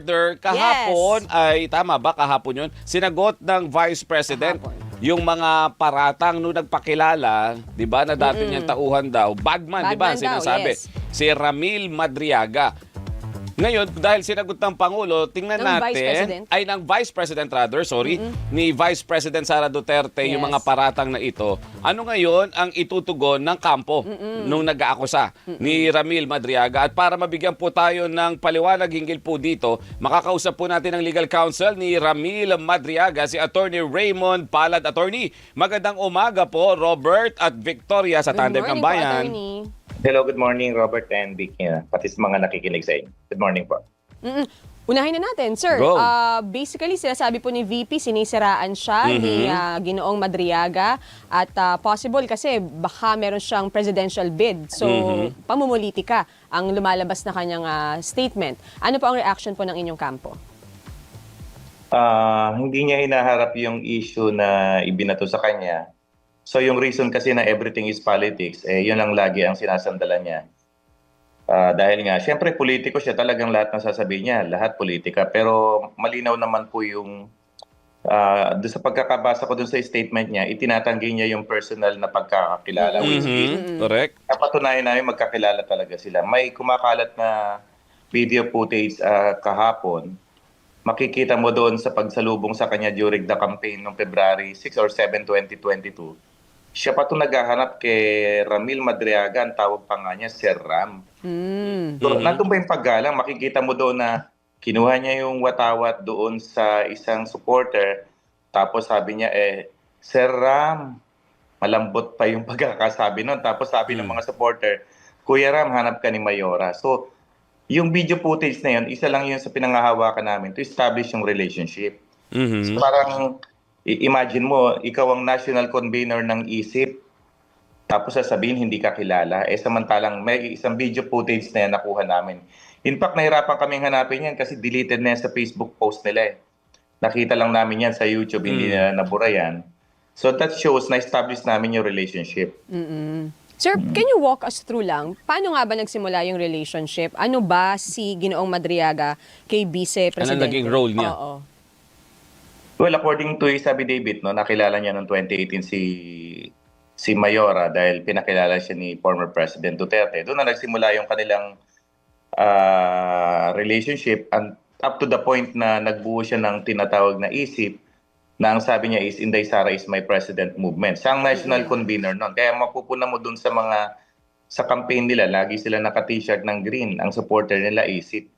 partner, kahapon ay, tama ba, kahapon yun, sinagot ng Vice President yung mga paratang nung nagpakilala, di ba, na dati niyang tauhan daw, bagman, di ba, Bagman daw, sinasabi, yes. si Ramil Madriaga. Ngayon, dahil sinagot ng Pangulo, tingnan Ng Vice natin, President? ay ng Vice President rather, sorry, ni Vice President Sara Duterte, yung Yes. mga paratang na ito. Ano ngayon ang itutugon ng kampo nung nag-aakusa ni Ramil Madriaga? At para mabigyan po tayo ng paliwanag hinggil po dito, makakausap po natin ang legal counsel ni Ramil Madriaga, si Attorney Raymond Palad. Attorney, magandang umaga po, Robert at Victoria sa Tandem ng Bayan. Attorney. Hello, good morning, Robert and Vicky. Pati sa mga nakikinig sa inyo. Good morning po. Unahin na natin, sir. Go. Basically, sinasabi po ni VP, sinisiraan siya ni Ginoong Madriaga at possible kasi baka meron siyang presidential bid. So, pamumulitika ang lumalabas na kanyang statement. Ano po ang reaction po ng inyong kampo? Hindi niya hinaharap yung issue na ibinato sa kanya. So yung reason kasi na everything is politics, yun lang lagi ang sinasandalan niya. Dahil nga, siyempre politiko siya, talagang lahat ng sasabihin niya, lahat politika. Pero malinaw naman po yung, doon sa pagkakabasa ko doon sa statement niya, itinatanggi niya yung personal na pagkakakilala. Which is, Correct. napatunayan namin magkakilala talaga sila. May kumakalat na video footage kahapon. Makikita mo doon sa pagsalubong sa kanya during the campaign noong February 6 or 7, 2022. Siya pa ito naghahanap kay Ramil Madriaga, ang tawag pa nga niya, Sir Ram. So, nandun ba yung paggalang? Makikita mo doon na kinuha niya yung watawat doon sa isang supporter. Tapos sabi niya, Sir Ram, malambot pa yung pagkakasabi nun. Tapos sabi ng mga supporter, Kuya Ram, hanap ka ni Mayora. So, yung video footage na yun, isa lang yun sa pinangahawakan namin to establish yung relationship. So, parang, imagine mo, ikaw ang national convener ng ISIP, tapos sasabihin hindi ka kilala. Samantalang may isang video footage na yan nakuha namin. In fact, nahirapan kaming hanapin yan kasi deleted na yan sa Facebook post nila. Nakita lang namin yan sa YouTube, hindi na nabura yan. So that shows na-establish namin yung relationship. Sir, can you walk us through lang? Paano nga ba nagsimula yung relationship? Ano ba si Ginoong Madriaga kay Vice Presidente? Ano naging role niya? Oo. Well, according to his affidavit, no, nakilala niya noong 2018 si Mayora dahil pinakilala siya ni former President Duterte. Doon na nagsimula yung kanilang relationship and up to the point na nagbuo siya ng tinatawag na ISIP na ang sabi niya is Inday Sara is my president movement. Siya ang national convener noon. Kaya mapupuna mo doon sa campaign nila, lagi sila naka-t-shirt ng green. Ang supporter nila ISIP.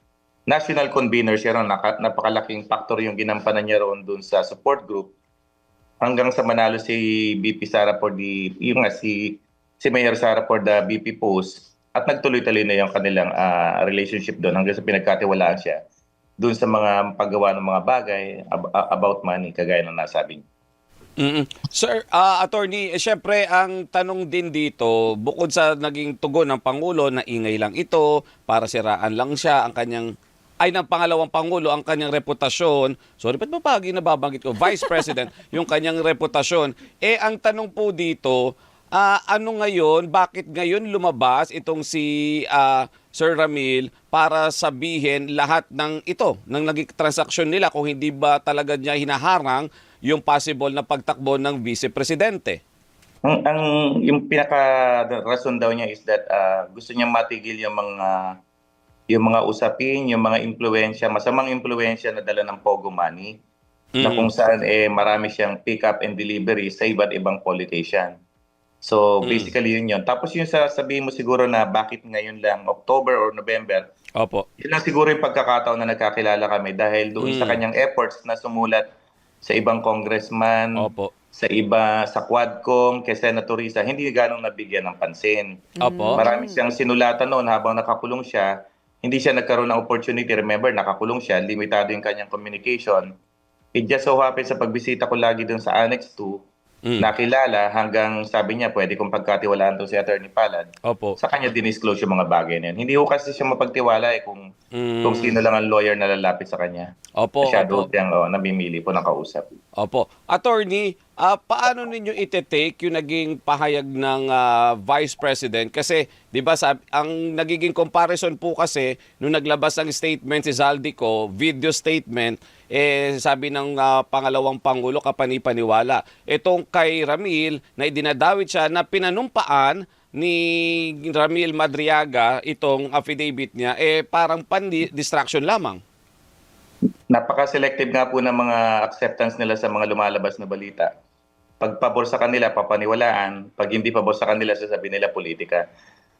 National convener siya ron, napakalaking factor yung ginampanan niya roon dun sa support group hanggang sa manalo si BP Sara for si Mayor Sara for the BP post at nagtuloy-tuloy na yung kanilang relationship doon hanggang sa pinagkatiwalaan siya doon sa mga paggawa ng mga bagay about money, kagaya ng nasabi niya. Sir, attorney, syempre ang tanong din dito, bukod sa naging tugon ng Pangulo na ingay lang ito, para siraan lang siya, ang kanyang ay ng pangalawang Pangulo ang kanyang reputasyon. Sorry, ba't ba pagi nababanggit ko? Vice President, yung kanyang reputasyon. Ang tanong po dito, ano ngayon, bakit ngayon lumabas itong si Sir Ramil para sabihin lahat ng ito, ng naging transaksyon nila kung hindi ba talaga niya hinaharang yung possible na pagtakbo ng Vice Presidente? Yung pinaka-rason daw niya is that gusto niya matigil yung mga usapin, yung mga impluwensya, masamang impluwensya na dala ng Pogo money, na kung saan marami siyang pick up and delivery sa iba't ibang politician. So basically yun. Tapos yung sasabihin mo siguro na bakit ngayon lang, October or November, Opo. yun lang siguro yung pagkakataon na nagkakilala kami dahil doon sa kanyang efforts na sumulat sa ibang congressman, Opo. sa iba, sa Quadcom, kay Senator Risa, hindi ganong nabigyan ng pansin. Opo. Marami siyang sinulatan noon habang nakakulong siya. Hindi siya nagkaroon ng opportunity. Remember, nakakulong siya. Limitado yung kanyang communication. It just so happens sa pagbisita ko lagi dun sa Annex 2, nakilala hanggang sabi niya, pwede kong pagkatiwalaan to si Attorney Palad. Opo. Sa kanya dinisclose yung mga bagay na yun. Hindi ko kasi siya mapagtiwala kung sino lang ang lawyer na lalapit sa kanya. Opo. Masyado siyang namimili po ng kausap. Opo. Attorney, paano ninyo ite-take yung naging pahayag ng Vice President? Kasi, di ba, ang nagiging comparison po kasi, nung naglabas ng statement si Zaldico, video statement, sabi ng pangalawang Pangulo, kapanipaniwala. Itong kay Ramil, na idinadawit siya na pinanumpaan ni Ramil Madriaga, itong affidavit niya, parang pan-distraction lamang. Napaka-selective nga po ng mga acceptance nila sa mga lumalabas na balita. Pag pabor sa kanila, papaniwalaan. Pag hindi pabor sa kanila, sasabihin nila politika.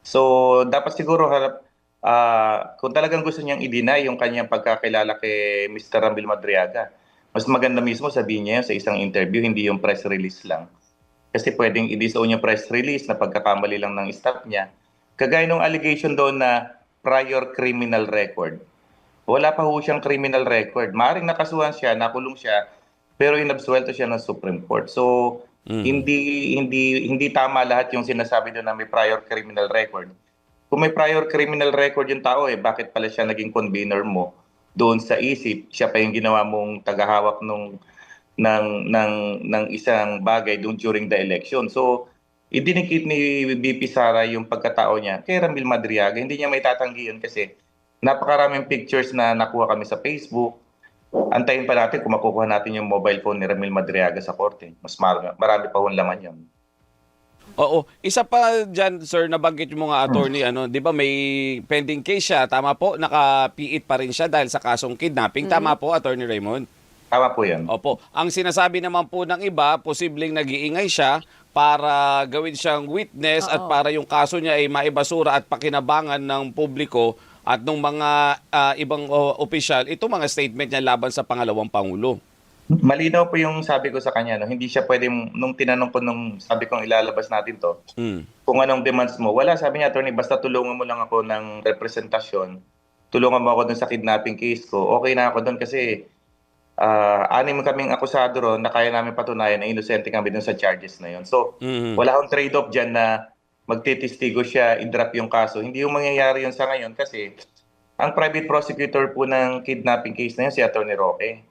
So, dapat siguro kung talagang gusto niyang i-deny yung kanyang pagkakilala kay Mr. Ramil Madriaga, mas maganda mismo sabihin niya yun sa isang interview, hindi yung press release lang. Kasi pwedeng i-disown yung press release na pagkakamali lang ng staff niya. Kagaya ng allegation doon na prior criminal record. Wala pa ho siyang criminal record. Maaaring nakasuhan siya, nakulong siya, pero inabsuelto siya ng Supreme Court. So, hindi tama lahat yung sinasabi doon na may prior criminal record. Kung may prior criminal record yung tao, bakit pala siya naging convener mo doon sa isip? Siya pa yung ginawa mong tagahawak ng isang bagay doon during the election. So, idinikit ni VP Sara yung pagkatao niya kay Ramil Madriaga. Hindi niya may tatanggi yun kasi napakaraming pictures na nakuha kami sa Facebook. Antayin pa natin kung makukuha natin yung mobile phone ni Ramil Madriaga sa korte. Mas marami pa hong laman yun. Oo. Isa pa dyan, sir, nabanggit mo nga, attorney, di ba may pending case siya? Tama po, nakapiit pa rin siya dahil sa kasong kidnapping. Tama po, attorney Raymond? Tama po yan. Opo. Ang sinasabi naman po ng iba, posibleng nag-iingay siya para gawin siyang witness at para yung kaso niya ay maibasura at pakinabangan ng publiko at ng mga ibang opisyal, ito mga statement niya laban sa pangalawang Pangulo. Malinaw po yung sabi ko sa kanya. No? Hindi siya pwede, nung tinanong ko nung sabi kong ilalabas natin to, kung anong demands mo. Wala, sabi niya, attorney, basta tulungan mo lang ako ng representasyon. Tulungan mo ako dun sa kidnapping case ko. Okay na ako dun kasi 6 kaming akusado ron na kaya namin patunayan na inosente kami dun sa charges na yun. So, wala akong trade-off dyan na magtitistigo siya, i-drop yung kaso. Hindi yung mangyayari yun sa ngayon kasi ang private prosecutor po ng kidnapping case na yun, si Atty. Roque.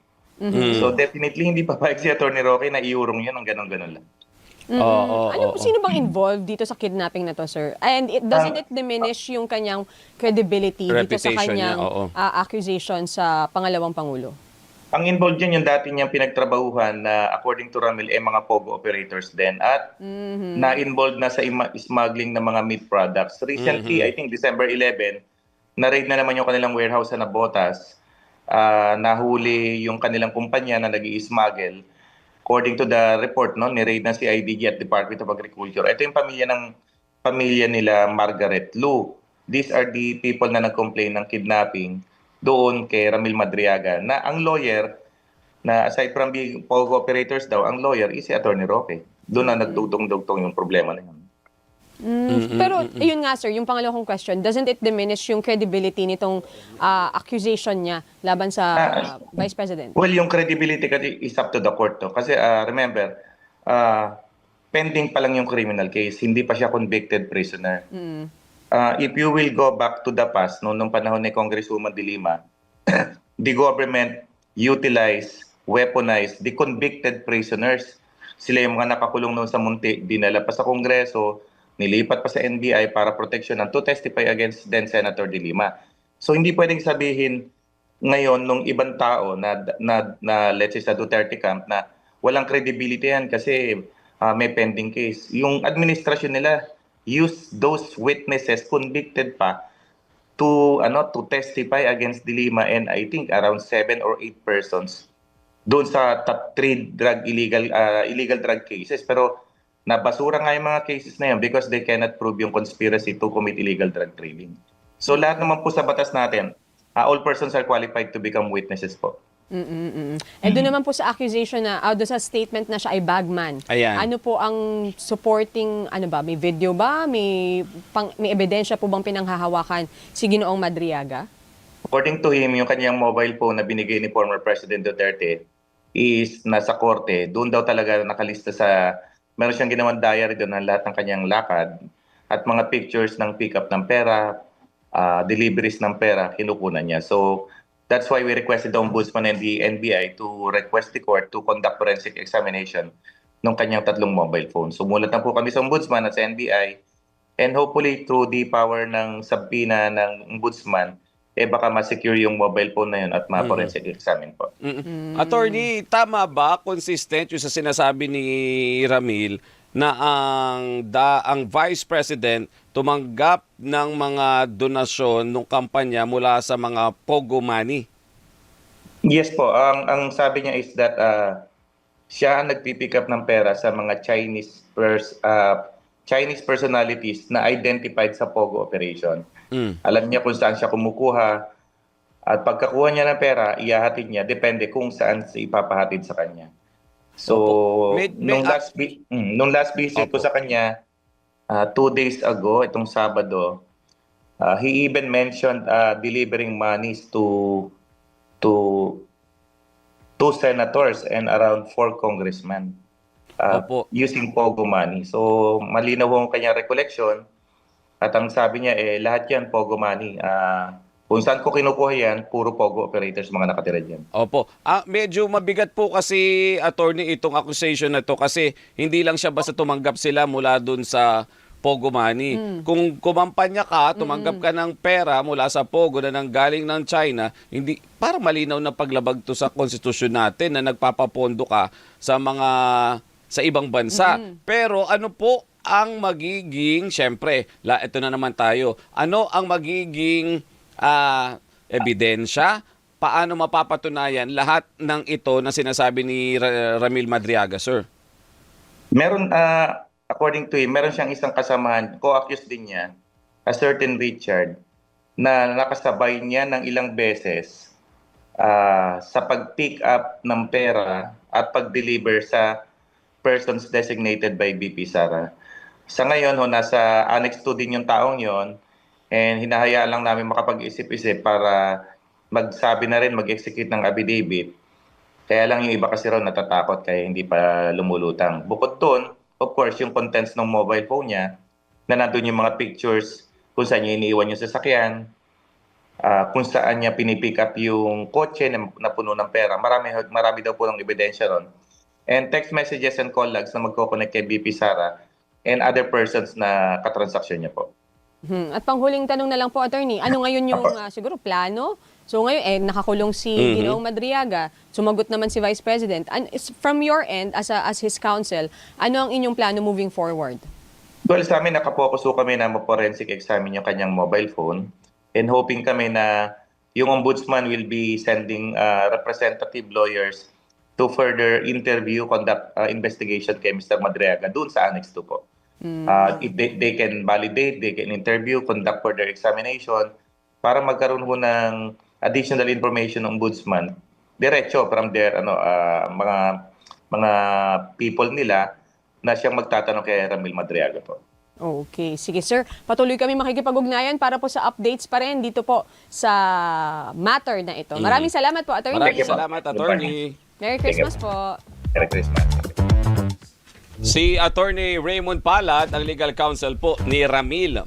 So definitely hindi papayag si Atty. Roque na iurong yun ng ganon-ganon lang. Sino bang involved dito sa kidnapping na to, sir? And doesn't it diminish yung kanyang credibility dito sa Reputation kanyang niya, accusation sa pangalawang Pangulo? Ang involved dyan yung dati niyang pinagtrabahuhan na according to Ramil, mga POGO operators din at na-involved na sa smuggling ng mga meat products. Recently, I think December 11, na-raid na naman yung kanilang warehouse sa Nabotas. Nahuli yung kanilang kumpanya na nag-i-smuggle. According to the report, ni-raid na si IDG at Department of Agriculture. Ito yung pamilya nila Margaret Lu. These are the people na nag-complain ng kidnapping doon kay Ramil Madriaga na ang lawyer na aside from being POGO operators daw, ang lawyer is si Atty. Roque. Doon na nagdugtong-dugtong yung problema na yun. Pero yun nga, sir, yung pangalawang question, doesn't it diminish yung credibility nitong accusation niya laban sa Vice President? Well, yung credibility kasi is up to the court. Kasi remember, pending pa lang yung criminal case, hindi pa siya convicted prisoner. If you will go back to the past, nung panahon ni Congresswoman De Lima, the government utilized, weaponized the convicted prisoners. Sila yung mga nakakulong noon sa Munti, dinala pa sa Kongreso, nilipat pa sa NBI para proteksyonan to testify against then Senator De Lima. So hindi pwedeng sabihin ngayon nung ibang tao na let's say sa Duterte camp na walang credibility yan kasi may pending case. Yung administrasyon nila use those witnesses convicted pa to testify against De Lima and I think around 7 or 8 persons doon sa top 3 illegal drug cases. Pero nabasura nga yung mga cases na yun because they cannot prove yung conspiracy to commit illegal drug trading. So lahat naman po sa batas natin, all persons are qualified to become witnesses po. And doon naman po sa accusation na, doon sa statement na siya ay bagman. Ayan. Ano po ang supporting, may video ba? May ebidensya po bang pinanghahawakan si Ginoong Madriaga? According to him, yung kanyang mobile phone na binigay ni former President Duterte is nasa korte. Doon daw talaga nakalista meron siyang ginawang diary doon ng lahat ng kanyang lakad at mga pictures ng pick-up ng pera, deliveries ng pera, kinukunan niya. So, That's why we requested the Ombudsman and the NBI to request the court to conduct forensic examination ng kanyang 3 mobile phones. Sumulat na po kami sa Ombudsman at sa NBI, and hopefully through the power ng subpoena ng Ombudsman, baka ma-secure yung mobile phone na yun at ma-forensic examine po. Attorney, tama ba, consistent yung sa sinasabi ni Ramil na ang Vice President tumanggap ng mga donasyon ng kampanya mula sa mga Pogo money? Yes po, ang sabi niya is that siya ang nagpipick up ng pera sa mga Chinese personalities na identified sa Pogo operation. Alam niya kung saan siya kumukuha, at pagkakuha niya ng pera, ihahatid niya, depende kung saan siya ipapahatid sa kanya. So, nung last visit ko sa kanya, 2 days ago, itong Sabado, he even mentioned delivering monies to 2 senators and around 4 congressmen using Pogo money. So, malinaw ang kanyang recollection, at ang sabi niya, lahat yan Pogo money. Kung saan ko kinukuha yan, puro Pogo operators mga nakatira dyan. Opo. Medyo mabigat po kasi, attorney, itong accusation na to kasi hindi lang siya basta tumanggap sila mula dun sa Pogo money. Kung kumampanya ka, tumanggap ka ng pera mula sa Pogo na nanggaling ng China, hindi parang malinaw na paglabag to sa konstitusyon natin na nagpapapondo ka sa ibang bansa. Pero ano po ang magiging, syempre, ito na naman tayo, ano ang magiging ebidensya? Paano mapapatunayan lahat ng ito na sinasabi ni Ramil Madriaga, sir? Meron, according to him, meron siyang isang kasamahan, co-accused din niya, a certain Richard, na nakasabay niya ng ilang beses sa pag-pick up ng pera at pag-deliver sa persons designated by BP Sara. Sa ngayon, nasa Annex 2 din yung taong yon, and hinahayaan lang namin makapag-isip-isip para magsabi na rin, mag-execute ng affidavit. Kaya lang yung iba kasi raw natatakot kaya hindi pa lumulutang. Bukod doon, of course, yung contents ng mobile phone niya, na nandun yung mga pictures kung saan niya iniiwan yung sasakyan, kung saan niya pinipick up yung kotse na puno ng pera. Marami daw po ng ebidensya ron. And text messages and call logs na magkoconnect kay BP Sara and other persons na katransaksyon niya po. At panghuling tanong na lang po, attorney, ano ngayon yung siguro plano? So ngayon, nakakulong si Ginoong Madriaga, sumagot naman si Vice President. And from your end, as his counsel, ano ang inyong plano moving forward? Well, sa amin, nakapokus kami na ma-forensic examine yung kanyang mobile phone, and hoping kami na yung Ombudsman will be sending representative lawyers to further interview, conduct investigation kay Mr. Madriaga doon sa Annex 2 po. If they can validate, they can interview, conduct further examination para magkaroon ho ng additional information ng Ombudsman diretso from their mga people nila na siyang magtatanong kay Ramil Madriaga po. Okay. Sige, sir. Patuloy kami makikipag-ugnayan para po sa updates pa rin dito po sa matter na ito. Maraming salamat po, attorney. Maraming salamat, attorney. Merry Christmas po. Merry Christmas. Si Attorney Raymond Palad, ang legal counsel po ni Ramil